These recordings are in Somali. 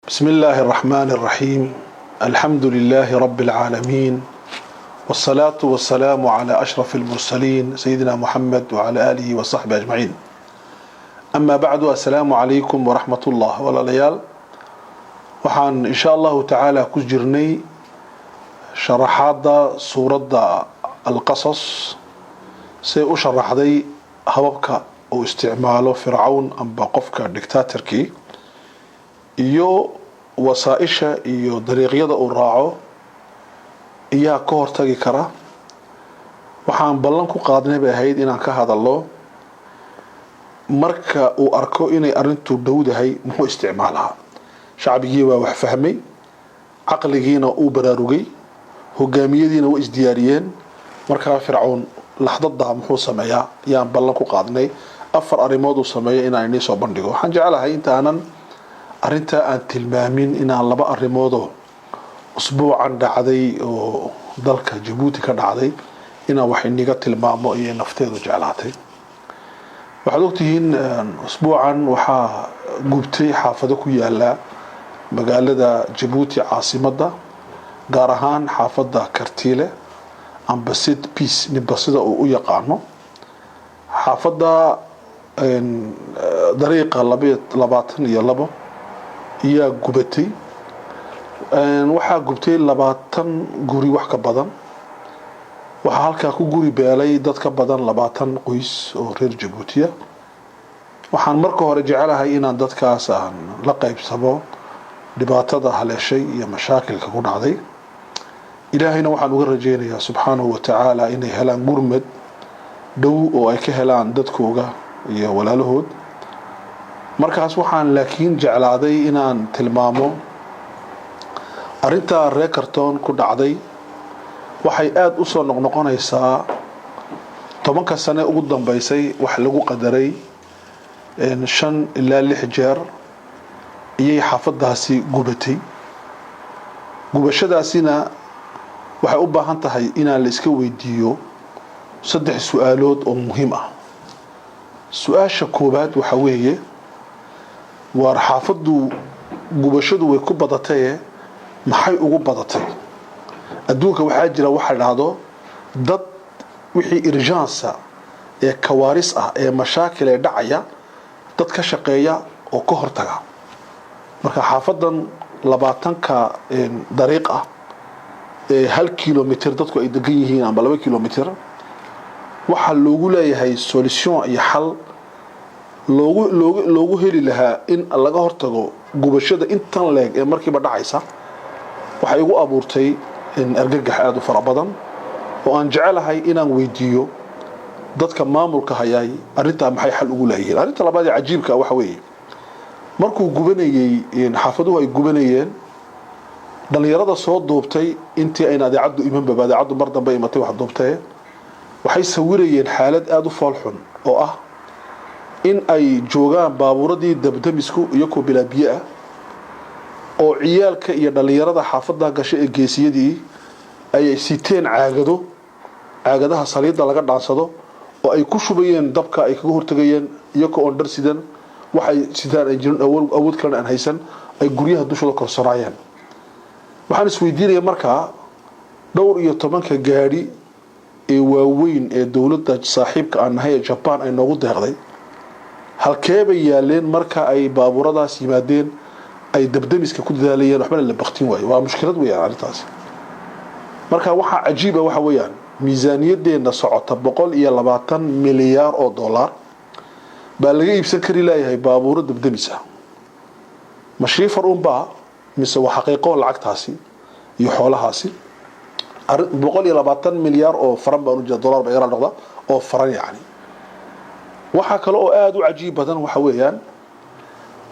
بسم الله الرحمن الرحيم. الحمد لله رب العالمين، والصلاة والسلام على أشرف المرسلين سيدنا محمد وعلى آله وصحبه أجمعين. أما بعد، السلام عليكم ورحمة الله والليال. وحان إن شاء الله تعالى كجرني شرحات سورة القصص سيشرح ذي هوبك أو استعماله فرعون أم بقفك ديكتاتركي iyo wasaaisha iyo dariiqyada uu raaco iyaa ka hortagi kara. waxaan ballan ku qaadnay bay ahayd inaan ka hadalno marka uu arko inay arintu dhowdahay muxuu isticmaalaha. shacbigii waa wax fahmay, caqligiina uu baraarugay, hogaamiyadiina way isdiyaariyeen. marka fircoon laxdada muxuu sameeyaa yaan ballan ku qaadnay. afar arimood uu sameeyo inaan inii soo bandhigo. waxaan jecelahay intaanan arinta aan tilmaamin inaan laba arimoodoo usbuucan dhacday oo dalka Djibouti ka dhacday inaan wax iniga tilmaamo iyo nafteedu jeclaatay. waxaad ogtihiin usbuucan waxaa gubtay xaafado ku yaala magaalada Djibouti caasimada, gaar ahaan xaafada Kartile ambasid peace nibasida oo u yaqaano. xaafada dariiqa 22 iyaa gubatay. waxaa gubtay 20 guri wax ka badan. waxaa halkaa ku guri beelay dad ka badan 20 qoys oo reer Djibouti. waxaan marka hore jecelahay inaan dadkaas aan la qaybsamo dhibaatada haleeshay iyo mashaakilka ku dhacday. ilaahayna waxaan uga rajeynayaa subxaanahu wa tacaala inay helaan gurmad dhow oo ay ka helaan dadkooga iyo walaalahood. markaas waxaan laakiin jeclaaday inaan tilmaamo arinta reer kartoon ku dhacday. waxay aad u soo noqnoqonaysaa 10 sano ugu dambeysay wax lagu qadaray 5 ilaa 6 jeer iyay xaafadaasi gubatay. gubashadaasina waxay u baahan tahay inaan la iska weydiiyo 3 su'aalood oo muhiim ah. su'aasha koobaad waxa weeye war xaafadu gubashadu way ku badatay, maxay ugu badatay? adduunka waxaa jira waxa dhahdo dad wixii urgence ee kawaaris ah ee mashaakil ee dhacaya dad ka shaqeeya oo ka hortaga. marka xaafadan 20ka dariiq ah ee 1 kilometer dadku ay degan yihiin ama 2 kilometer waxa loogu leeyahay solution iyo xal loogu heli lahaa in laga hortago gubashada intan leeg ee markiiba dhacaysa. waxay ugu abuurtay argagax aad u fara badan oo aan jecelahay inaan weydiiyo dadka maamulka hayay arinta maxay xal ugu leeyihiin. arinta labaad ee cajiibka waxa weeye markuu gubanayay xaafaduhu ay gubanayeen dhalinyarada soo duubtay intii ay adeecadu iman babaadacadu mar dambe imatay wax duubtay waxay sawirayeen xaalad aad u foolxun oo ah in ay joogaan baabuuradii dabdamisku iyo ku bilaabiye ah oo ciyaalka iyo dhalinyarada xaafada gashay ee geesiyadii ay siteen caagadaha saliidda laga dhaansado oo ay ku shubayeen dabka ay kaga hortagayeen iyagoo on dhar sidan waxay sidaan ay jirin awood kale aan haysan ay guryaha dushooda korsanaayeen. waxaan isweydiinaya markaa dhowr iyo 10ka gaari ee waaweyn ee dawladda saaxiibka aan nahay ee Japan ay noogu deeqday halkee bay yaaleen marka ay baabuuradaas yimaadeen ay dabdamiska ku dadaalayeen waxba la baqtin waayo. waa mushkilad weeyaan arintaas. marka waxa cajiib ah waxa weeyaan miisaaniyadeena socota 120 milyan oo dollar baa laga iibsan kari leeyahay baabuur dabdamisa. mashiifar umba mise waxa xaqiiqo lacagtaasi iyo xoolahaasi 120 milyan oo faran baa u jeeda dollar baa yara noqda oo faran yaani. waxa kale oo aad u cajiib badan waxa weeyaan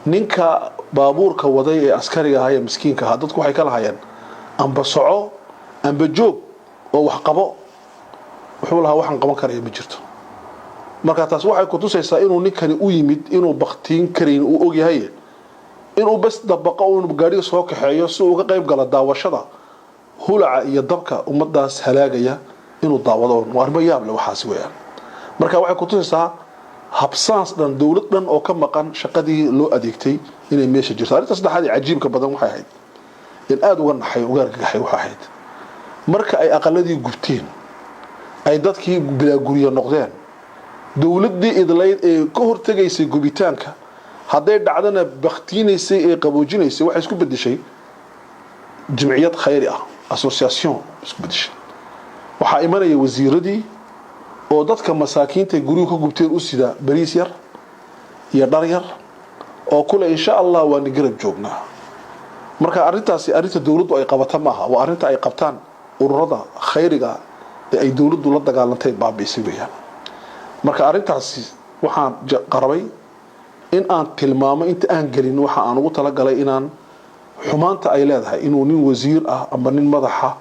ninka baabuurka waday ee askariga ahaa ee miskiinka ahaa dadku waxay kala hayeen amba soco amba joog oo wax qabo. wuxuu lahaa waxaan qaban karay ma jirto. marka taas waxay ku tusaysaa inuu ninkani u yimid inuu baqtiin karin uu og yahay inuu bas dabaqo uu gaariga soo kaxeeyo si uu uga qayb galo daawashada hulaca iyo dabka ummadaas halaagaya inuu daawado. waa arrin yaab leh waxaas weeyaan. marka waxay ku tusaysaa habsaas dhan dawlad dhan oo ka maqan shaqadii loo adeegtay inay meesha jirto arinta saddexaad ee cajiibka badan waxay ahayd in aad uga naxay uga argagaxay waxa ahayd marka ay aqaladii gubteen ay dadkii bilaa guriyo noqdeen dawladii idlayd ee ka hortagaysay gubitaanka haday dhacdana baqtiinaysay ee qaboojinaysay waxa isku bedeshay jimciyad khayri ah association isku bedeshay waxa imanaya wasiiradii oo dadka masaakiinta guriga ka gubteen u sida bariis yar iyo dhar yar oo kule insha Allah waan garab joognaa marka arintaasi arinta dawladdu ay qabato maaha waa arinta ay qabtaan ururada khayriga ee ay dawladdu la dagaalantay baabiisay weeyaan marka arintaasi waxaan qarabay in aan tilmaamo inta aan galin waxa aan ugu tala galay inaan xumaanta ay leedahay inuu nin wasiir ah ama nin madaxa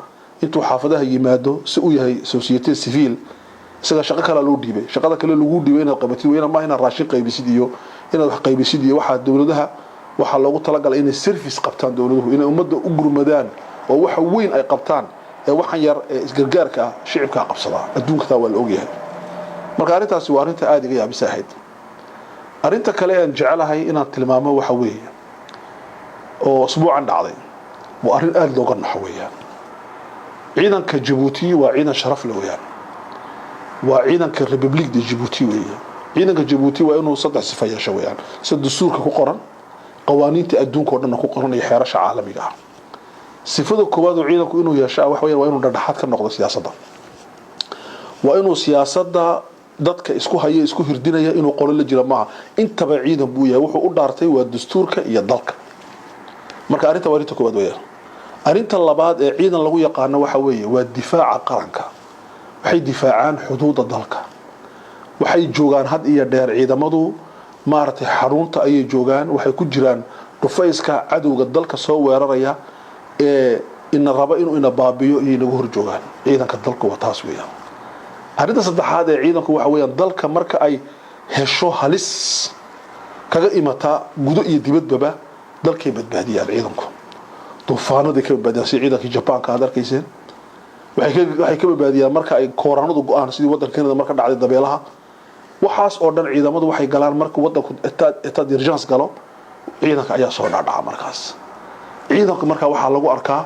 intuu xaafadaha yimaado si uu yahay société civile isaga shaqo kale loo dhiibay shaqada kale lagu dhiibay inaad qabatid weeyna ma ina raashin qaybisid iyo inaad wax qaybisid iyo waxa dawladaha waxa loogu tala galay inay service qabtaan dawladuhu inay ummadda u gurmadaan oo waxa weyn ay qabtaan ee waxan yar ee isgargaarka shicibka qabsada adduunka waa la ogyahay marka arintaasi waa arinta aad iga yaabisahayd arinta kale aan jecelahay inaan tilmaamo waxa weeye oo usbuucan dhacday waa arin aad looga naxo weeyaan ciidanka Djibouti waa ciidan sharaf leh weeyaan waa ciidanka Republic de Djibouti weeyaan ciidanka Djibouti waa inuu saddex sifo yeesho weeyaan sida dastuurka ku qoran qawaaniinta adduunka oo dhan ku qoran iyo xeerasha caalamiga ah sifada koowaad oo ciidanku inuu yeesho waxa weeyaan waa inuu dhexdhexaad ka noqdo siyaasadda waa inuu siyaasadda dadka isku haya isku hirdinaya inuu qolo la jira maaha intaba ciidan buu yahay wuxuu u dhaartay waa dastuurka iyo dalka marka arinta waa arinta koowaad weeyaan arinta labaad ee ciidan lagu yaqaan waxa weeye waa difaaca qaranka waxay difaacaan xuduudda dalka waxay joogaan had iyo dheer ciidamadu maartay xarunta ayay joogaan waxay ku jiraan dhufayska cadowga dalka soo weeraraya ee in raba inuu ina baabiyo iyo inagu hor joogaan ciidanka dalka waa taas weeyaan arinta saddexaad ee ciidanku waxa weeyaan dalka marka ay hesho halis kaga imata gudo iyo dibadba dalkay badbaadiyaan ciidanku duufaanada ka badbaadiyaan ciidanka Japaanka aad arkayseen waxay ka badbaadiyaan marka ay kooranadu go'aan sidii wadankeena marka dhacday dabeelaha waxaas oo dhan ciidamadu waxay galaan marka wadanku etat d'urgence galo ciidanka ayaa soo dhaadhaca markaas ciidanku marka waxa lagu arkaa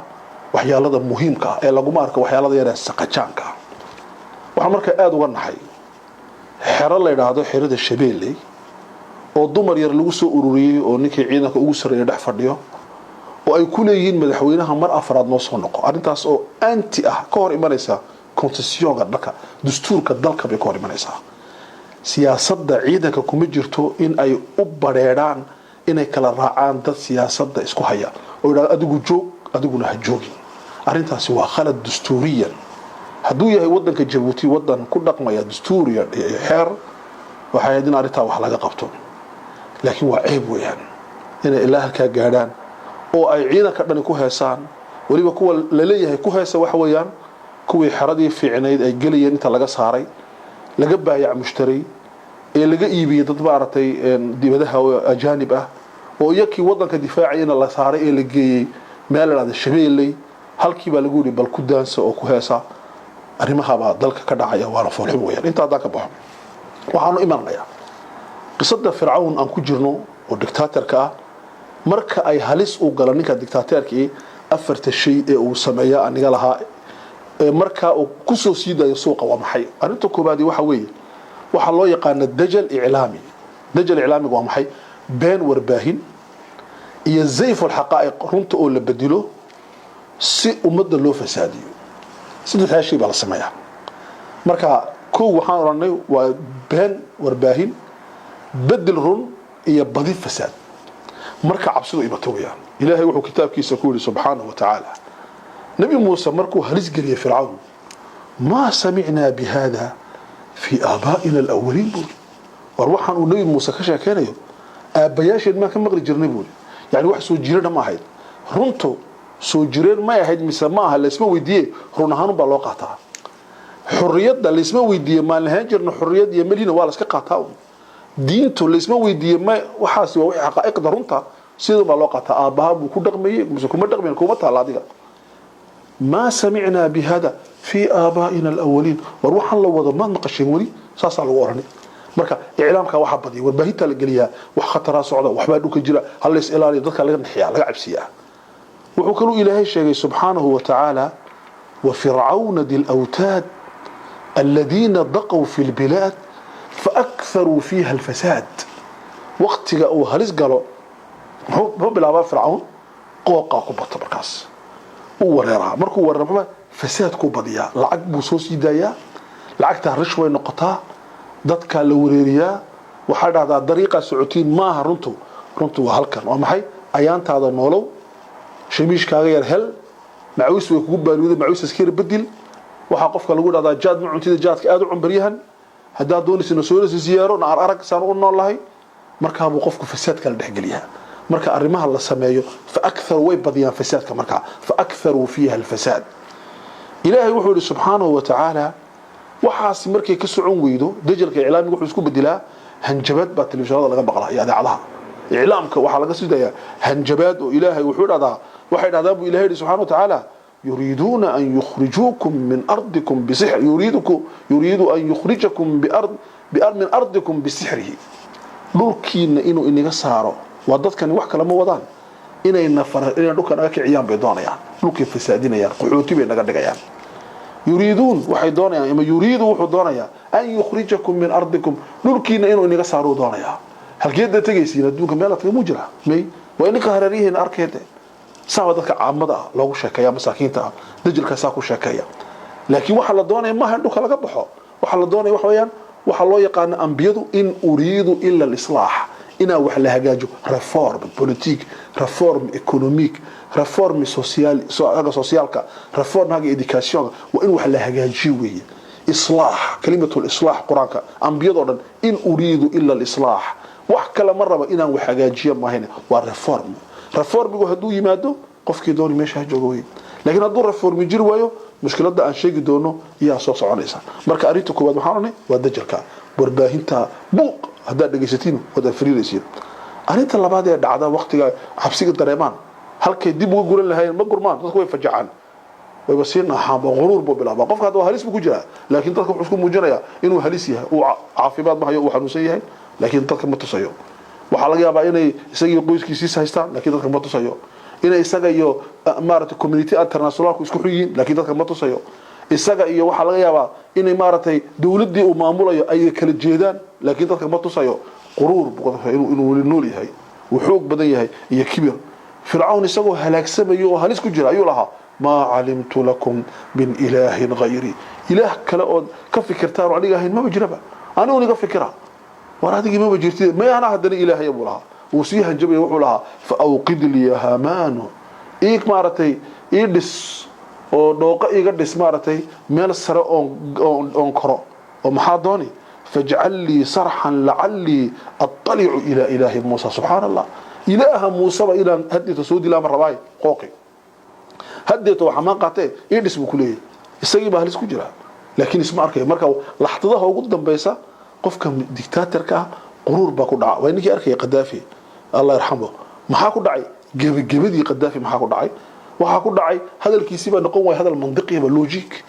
waxyaalada muhiimka ah ee lagu arko waxyaalada yar ee saqajaanka waxa marka aad uga naxay xero la yiraahdo xerada Shabeelle oo dumar yar lagu soo ururiyay oo ninkii ciidanka ugu sareeyay dhex fadhiyo oo ay ku leeyihiin madaxweynaha mar afraad noo soo noqo arintaas oo anti ah ka hor imanaysa constitutionka dalka dastuurka dalka bay ka hor imanaysa siyaasadda ciidanka kuma jirto in ay u bareeraan inay kala raacaan dad siyaasadda isku haya oo yiraahdo adigu joog adiguna ha joogin arintaasi waa khalad dastuuriyan hadduu yahay wadanka Djibouti wadan ku dhaqmaya dastuuriya xeer waxa ay dinaa arinta wax laga qabto laakiin waa ceeb weeyaan inay ilaaha ka gaadhaan oo ay ciidanka dhan ku heesaan waliba kuwa la leeyahay ku heesa wax weeyaan kuwii xaradii fiicneed ay galiyeen inta laga saaray laga baayac mushtari ee laga iibiyay dad baaratay dibadaha ajaanib ah oo iyakii wadanka difaacayna la saaray ee la geeyay meel la Shabeelle halkii baa lagu yiri bal ku daansa oo ku heesa arrimaha baa dalka ka dhacaya waa la foolxin weeyaan inta dadka baxo waxaanu imaanayaa qisada fircawn aan ku jirno oo dictatorka ah marka ay halis u galo ninka dictatorkii afarta shay ee uu sameeyo aniga lahaa marka uu ku soo siidayo suuqa waa maxay arinta koobaad waxa weeye waxa loo yaqaan dajal i'laami waa maxay been warbaahin iyo zayf al-haqa'iq runta oo la bedelo si ummadda loo fasaadiyo sidoo shay baa la sameeyaa marka koo waxaan oranay waa been warbaahin bedel run iyo badi fasaad marka cabsidu imato weeyaan ilaahay wuxuu kitaabkiisa ku yiri subhanahu wa ta'ala nabi Muuse markuu halis galiyay fircawn ma sami'na bihada fi abaa'ina al-awwalin war waxaan uu nabi Muuse ka sheekaynayo aabayaasheen ma ka maqli jirnay buu yani wax soo jiray ma ahayd runtu soo jireen ma ahayd mise ma aha la isma weydiiyay run ahaan baa loo qaataa xurriyada la isma weydiiyay ma lahayn jirno xurriyad iyo malina waa la iska qaataa diintu la isma weydiiyay ma waxaas waa wixii xaqaa'iqda runta sidoo baa loo qaataa aabaha buu ku dhaqmayay mise kuma dhaqmayn kuma taala adiga ma sami'na bihada fi abaa'ina al-awwalin war waxaan la wada ma naqashin wali saasa lagu oranay marka iclaamka waxa badiya warbaahinta la galiya wax khatara socda waxba dhulka jira hal is ilaaliyo dadka laga naxiya laga cabsiya wuxuu kaloo ilaahay sheegay subhanahu wa ta'ala wa fir'auna dil awtad alladina daqaw fil bilad فاكثروا فيها الفساد وقتiga uu halis galo wuxuu bilaabaa fir'aun qooqa ku bato markaas uu wareeraa markuu wareero fasaad ku badiya lacag buu soo siidaya lacagta rish way noqotaa dadka la wareeriyaa waxa dhacdaa dariiqa socotiin maaha runtu waa halkan waa maxay ayaantaada noolow shamiishkaaga yar hel macuus way kugu baaluuday macuus iskir bedel waxa qofka lagu dhacdaa jaad ma cuntida jaadka aad u cumbaryahan hadaa doonaysa soo siyaaro naar arag saan u noolahay marka buu qofku fasaad kala dhaxgaliyaa marka arimaha la sameeyo fa akthar way badiyaan fasaadka marka fa aktharu fiha alfasad ilaahi wuxuu subhanahu wa ta'ala waxaas markay ka socon weydo dajalka iclaamiga wuxuu isku bedilaa hanjabad ba telefishinada laga maqlaa iyo idaacadaha iclaamka waxa laga sidayaa hanjabad oo ilaahay wuxuu dhadaa waxay dhadaa buu ilaahay subhanahu wa ta'ala يريدون أن يخرجوكم من أرضكم بسحر يريد أن يخرجكم من أرضكم بسحره لوكين إنه إني صاروا وضدك أن يحكي لما وضان إنه النفر إنه لوك أنا كعيان بيضان يعني لوك فسادين يعني قحوتي بين قدك يعني يريدون وحيدون يعني إما يريدوا وحيدون يعني أن يخرجكم من أرضكم لوكين إنه إني صاروا ضان يعني هل كده تجيسين الدوك مالك مجرى مي وإنك هرريهن أركيده ساوا dadka caamada lagu sheekaya masaakiinta dajilka saa ku sheekaya laakiin waxa la doonay ma han dhulka laga baxo waxa la doonay wax weeyaan waxa loo yaqaan ambiyadu in uriidu illa al-islah ina wax la hagaajo reform politique reform économique reform socialka reform haga education wa in wax la hagaajiyo weeye islah kalimatu al-islah quraanka ambiyadu dhan in uriidu illa al-islah wax kala maraba inaan wax hagaajiyo ma hayna waa reform reformigu haduu yimaado qofkii dooni meesha joogo way laakiin haduu reformi jir waayo mushkilada aan sheegi doono yaa soo soconaysa marka arinta koowaad waxaan oranay waa dajalka warbaahinta buuq hadaa dhageysatiin wada fariiraysiin arinta labaad ee dhacda waqtiga xabsiga dareemaan halkay dib uga guran lahayn ma gurmaan dadku way fajacaan way wasiina xaabo quruur buu bilaabaa qofka hadoo halis ku jira laakiin dadku wuxuu isku muujinaya inuu halis yahay oo caafimaad ma hayo oo xanuunsan yahay laakiin dadka ma tusayo waxa laga yaabaa inay isagii qoyskiisa haystaan laakiin dadka ma tusayo inay isaga iyo maaragtay community international ku isku xigeen laakiin dadka ma tusayo isaga iyo waxa laga yaabaa inay maaragtay dawladii uu maamulayo ay kala jeedaan laakiin dadka ma tusayo quruur inuu nool yahay oo xoog badan yahay iyo kibir fir'aun isagoo halaagsamayo oo halis ku jira ayuu lahaa ma alimtu lakum min ilahin ghayri ilah kala oo ka fikirtaan oo aniga ahayn ma jiraba anigu niga fikira وأنا ما بجرتي ما أنا هدني إلهي أبو لها وسيها جبي وحول لها فأوقد لي يا هامان إيك مارتي إيدس أو دوقة إيقدس مارتي مال السراء أون كرا ومحاضوني فاجعل لي صرحا لعلي أطلع إلى إله موسى سبحان الله إله موسى وإلى هدي تسود إلى مرة قوقي هديته وحماقته إيدس بكليه السجيب أهل سكجرا لكن اسمع أركي مركو لحظة هو قدام بيسا qofka dictatorka quruur ba ku dhaca waa ninkii arkay Qadaafi Allah yarxamo maxaa ku dhacay gabadii Qadaafi maxaa ku dhacay waxa ku dhacay hadalkiisa ba noqon way hadal mantiqi ba logic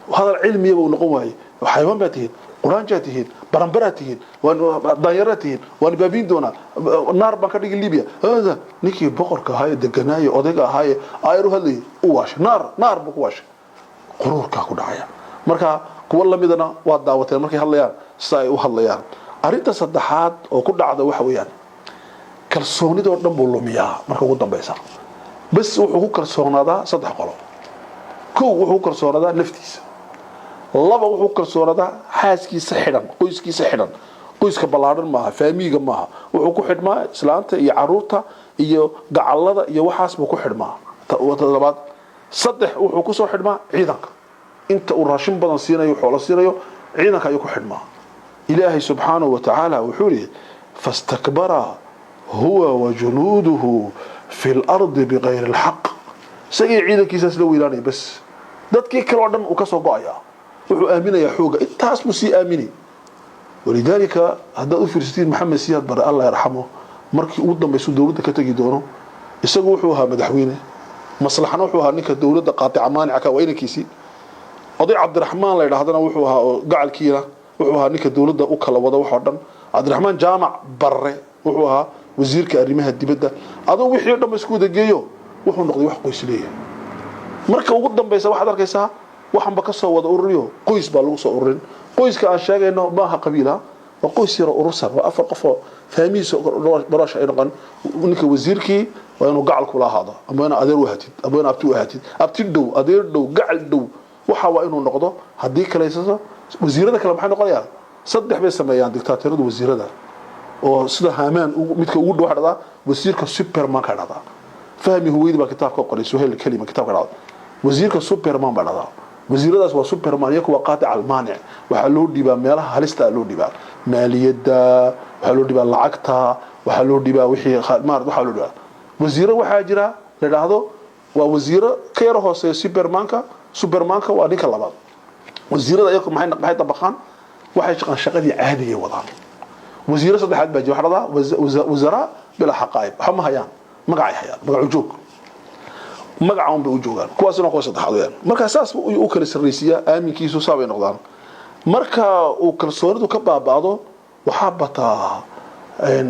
hadal cilmi ba noqon way xayawaan ba tihiin quraan jaatihiin baranbaratihiin waa daayaratihiin waa baabiin doona naar ba ka dhigi Liibiya hada ninkii boqorka ahaa deganaayo odayga ahaa ayru hadlay u waash naar bu ku waash quruurka ku dhacaya marka kuwa lamidana waa daawateen markay hadlayaan say u hadlayaan arinta saddexaad oo ku dhacda waxa weeyaan kalsoonida oo dhan buu lumiyaa marka ugu dambaysa bas wuxuu ku kalsoonadaa saddex qolo koow wuxuu kalsoonadaa naftiisa laba wuxuu kalsoonadaa xaaskiisa xidhan qoyska ballaaran maaha faamiga maaha wuxuu ku xidhmaa islaanta iyo caruurta iyo gacalada iyo waxaas buu ku xidhmaa labaad saddex wuxuu ku soo xidhmaa ciidanka inta uu raashin badan siinayo xoolo siinayo ciidanka ayuu ku xidhmaa ilaahay subhanahu wa ta'ala wuxuu leeyahay fastakbara huwa wa junuuduhu fil ardi bighayri alhaq sagii ciidankiisa isla wiilaanay bas dadkii kale oo dhan uu ka soo go'aya wuxuu aaminayaa xooga intaas musii aamini walidaalika haddii uu fiirsatiin maxamed siyaad bar Allah yarxamo markii uu dambeeyay dawladda ka tagi doono isagu wuxuu ahaa madaxweyne maslaxana wuxuu ahaa ninka dawladda qaatica maanica ka weynkiisii oday Cabdiraxmaan la yiraahdo wuxuu ahaa gacalkiina wuxuu ninka dawladda u kala wada wax oo dhan Cabdiraxmaan Jaamac Barre wuxuu ahaa wasiirka arrimaha dibadda adoo wixii dhan isku wadageeyo wuxuu noqday wax qoys leeyahay marka ugu dambaysa waxaad arkaysaa waxanba ka soo wada ururiyo qoys baa lagu soo ururin qoyska aan sheegayno maaha qabiila waa qoys yar urursan waa afar qof oo fahmiiso barasha ay noqon ninka wasiirkii waa inuu gacal kula ahaado ama inuu adeer u haatid ama inuu abti u haatid abti dhow adeer dhow gacal dhow waxa waa inuu noqdo hadii kaleeyso wasiirada kale maxay noqonayaan saddex bay sameeyaan dictatorada wasiirada oo sida Haamaan midka ugu dhow xadada wasiirka Superman ka dhada fahmi huwaydi baa kitaabka qoray Suhayl kalima kitaabka dhada wasiirka Superman baa dhada wasiiradaas waa Superman iyagu waa qaati almaani waxa loo dhibaa meelaha halista loo dhibaa maaliyada waxa loo dhibaa lacagta waxa loo dhibaa wixii khadmaar waxa loo dhibaa wasiiro waxa jira la dhaahdo waa wasiiro ka yar hoose Supermanka waa ninka labaad wasiirada iyagu maxay tabaqaan waxay shaqadii caadiga wadaan wasiiro saddexaad baa jira wazara bila xaqaayb xama hayaan magacay hayaan magacu joog magacaun bay u joogaan kuwaasna qoys saddexaad weeyaan marka saas uu kala sarreeysiya aaminkiisu saabay noqdaan marka uu kalsoonidu ka baabaado waxa bataa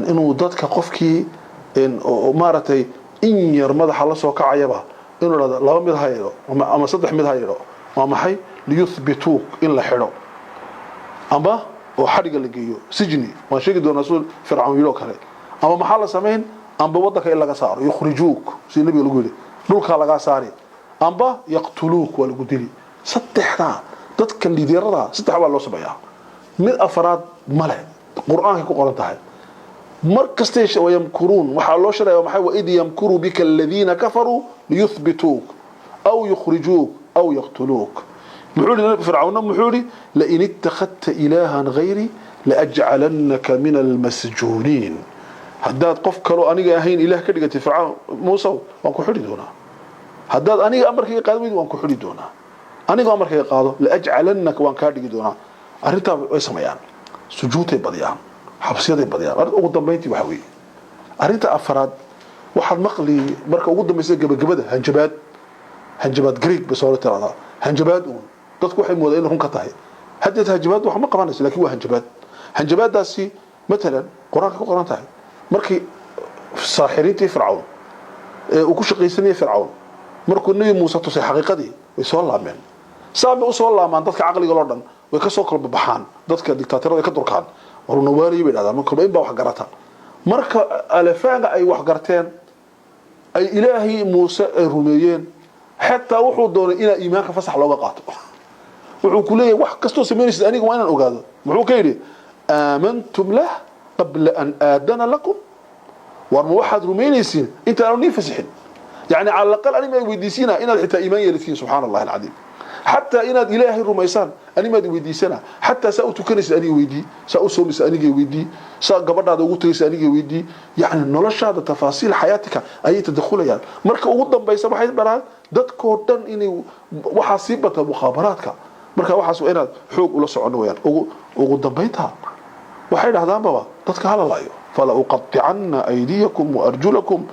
inuu dadka qofkii maaratay in yar madaxa la soo kacayaba inuu laba mid hayro ama saddex mid hayro waa maxay liyuthbituk in la xiro ama oo xariga la geeyo sijni waa sheegi doona rasuul fircawn yiro kale ama maxaa la sameyn amba wadanka in laga saaro yukhrijuk si nabiga lagu yiri dhulka laga saari amba yaqtuluuk wal gudili saddexda dadka liiderada saddex waa loo sameeyaa mid afraad male quraanka ku qoran tahay markastay wayamkurun waxa loo shareeyo maxay waa id yamkuru bika alladhina kafaru liyuthbituk aw yukhrijuk aw yaqtuluuk محولي فرعون محولي لئن اتخذت إلها غيري لأجعلنك من المسجونين هداد قف كلو أنيقا أهين إله كدقة فرعون موسى وانكو حولي دونا هداد أنيقا أمرك يقادوين وانكو حولي دونا أنيقا أمرك يقادو لأجعلنك وانكا دقي دونا أرنتا ويسميان سجوتي بديان حبسيتي بديان أرنتا أقدم بيتي وحوي أرنتا أفراد واحد مقلي مركا أقدم بيسي قبل هنجبات غريك بصورة هذا هنجبات dadku waxay moodeen inuu ka tahay hadda hanjabaad wax ma qabanayso laakiin waa hanjabaadaasi mesela quraanka ku qoran tahay markii saaxiriintii fircawn uu ku shaqaysanayay fircawn markuu nabi Muuse tusay xaqiiqadii way soo laameen saab u soo laamaan dadka aqliga loo dhan way ka soo kala baxaan dadka dictatorada ka durkaan waruna waaliye bay dhadaan marka in baa wax garata marka alafaaga ay wax garteen ay ilaahi Muuse ay rumeeyeen hatta wuxuu doonay ina iimaanka fasax looga qaato wuxuu ku leeyahay wax kasto sameeyay aniga waa inaan ogaado wuxuu ka yiri aamantum lah qabla an aadana lakum warma waxaad rumeynaysiin inta aanu nifasixin yani على الاقل ani ma weydiisina inaad xitaa iimaan yeelatiin subhanallahi alazim hatta inaad ilaahi rumaysan ani ma weydiisana hatta saa u tukanaysa ani weydii saa u soomis aniga weydii saa gabadhaada ugu tagaysa aniga weydii yani noloshaada tafaasiil xayaatika ay tadakhulayaan marka ugu dambaysa waxay baraan dadkoo dhan inay waxa sii bata mukhaabaraadka marka waxaas waa inaad xoog ula socono weeyaan ugu dambaynta waxay dhahdaan baba dadka halalaayo fala uqatti'anna aydiyakum wa arjulakum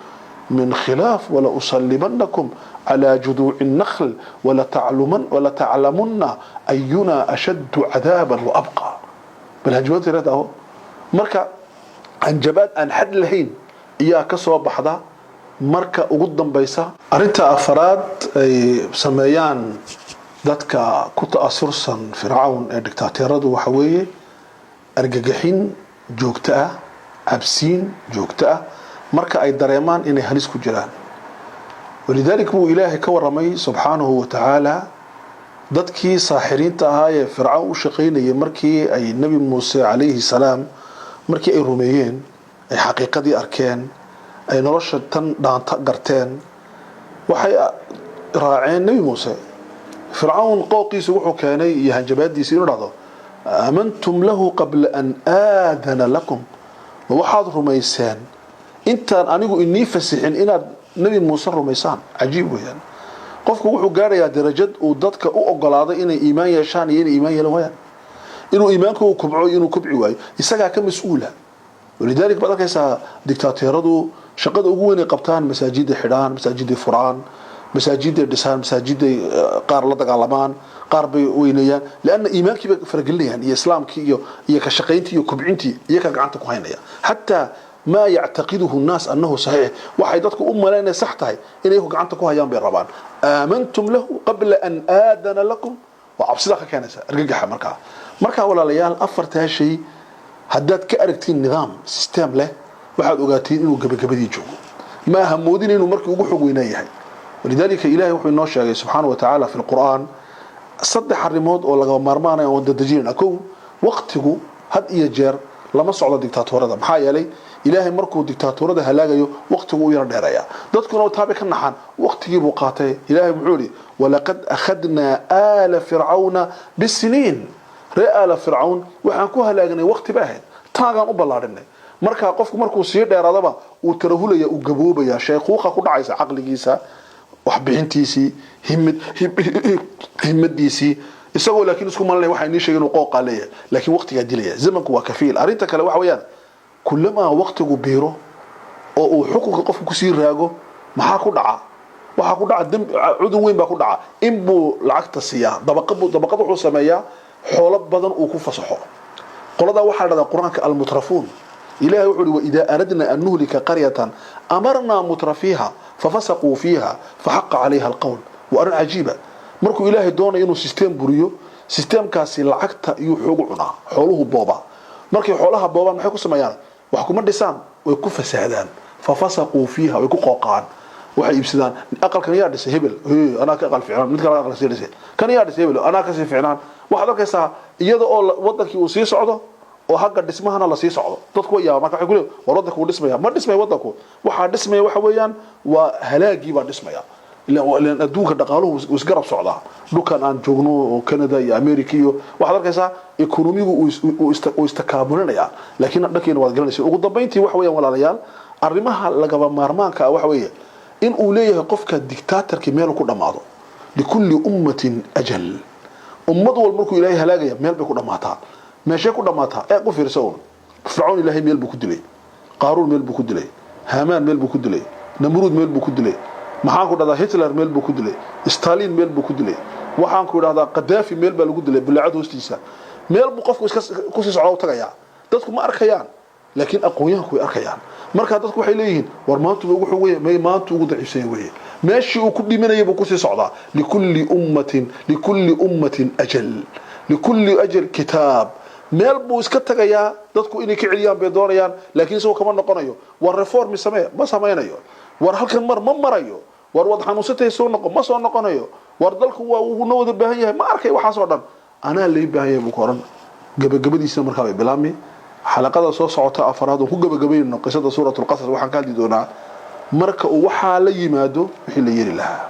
من خلاف ولا أصلبنكم على جذوع النخل ولا تعلمن أينا أشد عذابا وأبقى بالهنجبات هذا مركا هنجبات أن حد لهين إياك صواب بحدا مركا أقدم بيسا أرنت أفراد سميان ذاتك كنت أسرسا فرعون دكتاتيراد وحوية أرجحين جوكتا عبسين جوكتا marka ay dareemaan inay halis ku jiraan walidaalika buu ilaahay ka waramay subhanahu wa ta'ala dadkii saaxiriinta ahaa ee fircawn u shaqeynayay markii ay nabi Muuse alayhi salaam markii ay rumeeyeen ay xaqiiqadii arkeen ay nolosha tan dhaanta garteen waxay raaceen nabi Muuse fircawn qowqiisa wuxuu keenay iyo hanjabaadiisa inuu dhado amantum lahu qabla an aadana lakum waxaad rumayseen intaan anigu inii fasixin inaad nabi Muuse rumaysaan ajiib weeyaan qofku wuxuu gaarayaa darajad uu dadka u ogolaaday inay iimaan yeeshaan iyo inay iimaan yeelaan inuu iimaanku uu kubco inuu kubci waayo isaga ka mas'uula walidaalika badalkaysa dictatoradu shaqada ugu weyn ay qabtaan masaajida xidhaan masaajida furaan masaajida dhisaan masaajida qaar la dagaalamaan قاربي وينيان لأن إيمانك فرقليان هي إسلامك هي كشقينتي وكبعنتي هي كعنتك وهينيا حتى ما يعتقده الناس أنه صحيح وحيدتك لنا صحتها إن يكون عنتك وهيان بالربان آمنتم له قبل أن آذن لكم وعبصدك كانسا أرجع مركا ولا ليال أفرتها شيء هدات كأركتين نظام سيستم له واحد أوقاتين إنه قبل يجوا ما همودين إنه مركا وجوه وينيه ولذلك إلهي وحي الناشئ سبحانه وتعالى في القرآن صدح الريموت ولا مرمانا وددجين أكون وقته هاد يجر لما صعد الدكتاتور هذا محايا لي إلهي مركو الدكتاتور هذا هلاقيه وقته يرديريا dadkuna oo taabe ka naxan waqtigii buu qaatay ilaahay wuxuu yiri walaqad akhadna ala fir'auna bisinin re'ala fir'aun waxaan ku halaagnay waqti baahed taagan u ballaarinay marka qofku markuu sii dheeraadaba uu tarahulaya uu gaboobaya sheekhuuqa ku dhacaysa aqligiisa wax bixintiisi himadiisi isagoo laakiin isku malay waxa inii sheegay inuu qooqa leeyahay laakiin waqtiga dilaya zamanku waa kafiil arinta kale waxa weeyaan kullama waqtigu biiro oo uu xukunka qofku ku sii raago maxaa ku dhaca waxa ku dhaca cudun weyn baa ku dhaca in buu lacagta siiya dabaqad wuxuu sameeyaa xoolo badan uu ku fasaxo qolada waxa dhada quraanka al-mutrafuun ilaahay wuxuu wa idha aradna an nuhlika qaryatan amarna mutrafiha fafasaqu fiha fahaqqa 'alayha al-qawl wa arin ajiba markuu ilaahay doonayo inuu system buriyo systemkaasi lacagta iyo xoog cunaa xooluhu booba markii xoolaha booba maxay ku sameeyaan wax kuma dhisaan way ku fasaadaan fafasaqu fiha way ku qooqaan waxay ibsadaan aqalkan yaa dhisay hebel ana ka aqal fiican mid kale aqal siisay kan yaa dhisay hebel ana ka sii fiican waxa arkaysaa iyada oo wadankii uu sii socdo oo haga dhismahana la sii socdo dadku way marka waxay ku leeyahay wadanku uu dhismaya ma dhismay wadanku waxa dhismay waxa weeyaan waa halaagi baa dhismaya ilaan adduunka dhaqaaluhu isgarab socda dhulkan aan joogno oo Canada iyo America iyo waxa arkaysaa economigu uu istakaabulinaya laakiin dhankeen waad garanaysaa ugu dambeyntii waxa weeyaan walaalayaal arrimaha lagaba maarmaanka waxa weeye in uu leeyahay qofka dictatorka meel ku dhamaado likulli ummatin ajal ummad wal markuu ilaahay halaagaya meel bay ku dhamaataa meesha ku dhamaataa ee ku fiirsan fircoon ilaahay meel buu ku dilay qaaruun meel buu ku dilay hamaan meel buu ku dilay namruud meel buu ku dilay maxaan ku dhadaa Hitler meel buu ku dilay Stalin meel buu ku dilay waxaan ku dhadaa Qadaafi meel baa lagu dilay bilaacad hoostiisa meel buu qofku iska ku sii socdo tagaya dadku ma arkayaan laakiin aqoonyahanku way arkayaan marka dadku waxay leeyihiin war maanta ugu xoogay may maanta ugu daciifsan weeye meeshii uu ku dhimanayay buu ku sii socdaa likulli ummatin ajal likulli ajal kitab meel buu iska tagaya dadku inay ka ciliyaan bay doonayaan laakiin soo kama noqonayo war reform samee ma sameeynayo war halkan mar ma marayo war wad xanuusatay soo noqon ma soo noqonayo war dalku waa uu noo wada baahan yahay ma arkay waxa soo dhan ana leey baahan yahay buu koran gabagabadiisa markaa bay bilaami xalaqada soo socota afraad oo ku gabagabayno qisada suuratul qasas waxaan ka hadli doonaa marka uu waxa la yimaado wixii la yiri lahaa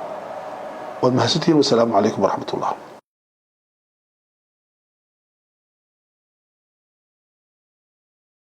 wad mahadsantiin wa salaamu alaykum wa rahmatullah